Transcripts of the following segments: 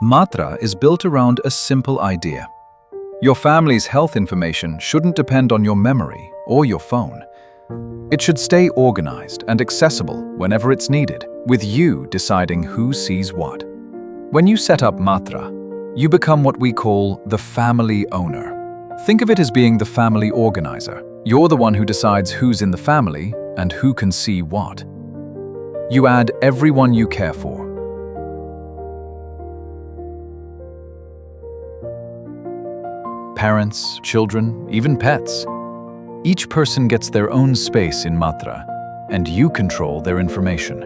Maatra is built around a simple idea. Your family's health information shouldn't depend on your memory or your phone. It should stay organized and accessible whenever it's needed, with you deciding who sees what. When you set up Maatra, you become what we call the family owner. Think of it as being the family organizer. You're the one who decides who's in the family and who can see what. You add everyone you care for. Parents, children, even pets. Each person gets their own space in Maatra, and you control their information.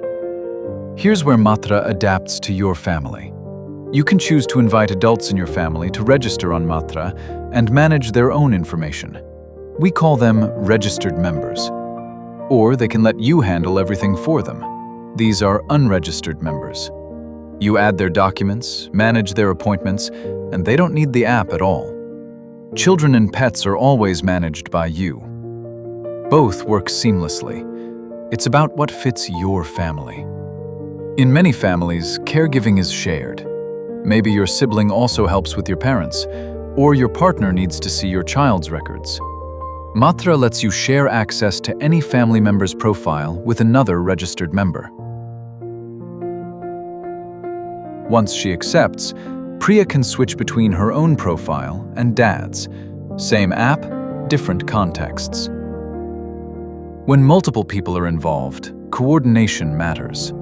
Here's where Maatra adapts to your family. You can choose to invite adults in your family to register on Maatra and manage their own information. We call them registered members. Or they can let you handle everything for them. These are unregistered members. You add their documents, manage their appointments, and they don't need the app at all. Children and pets are always managed by you. Both work seamlessly. It's about what fits your family. In many families, caregiving is shared. Maybe your sibling also helps with your parents, or your partner needs to see your child's records. Maatra lets you share access to any family member's profile with another registered member. Once she accepts, Priya can switch between her own profile and Dad's. Same app, different contexts. When multiple people are involved, coordination matters.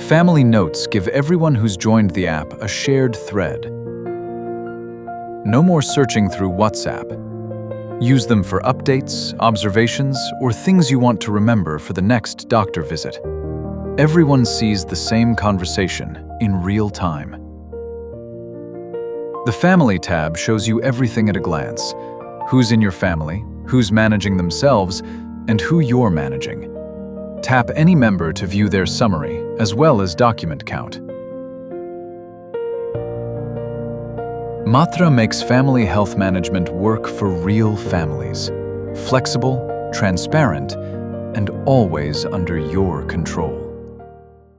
Family notes give everyone who's joined the app a shared thread. No more searching through WhatsApp. Use them for updates, observations, or things you want to remember for the next doctor visit. Everyone sees the same conversation in real time. The Family tab shows you everything at a glance: who's in your family, who's managing themselves, and who you're managing. Tap any member to view their summary, as well as document count. Maatra makes family health management work for real families. Flexible, transparent, and always under your control.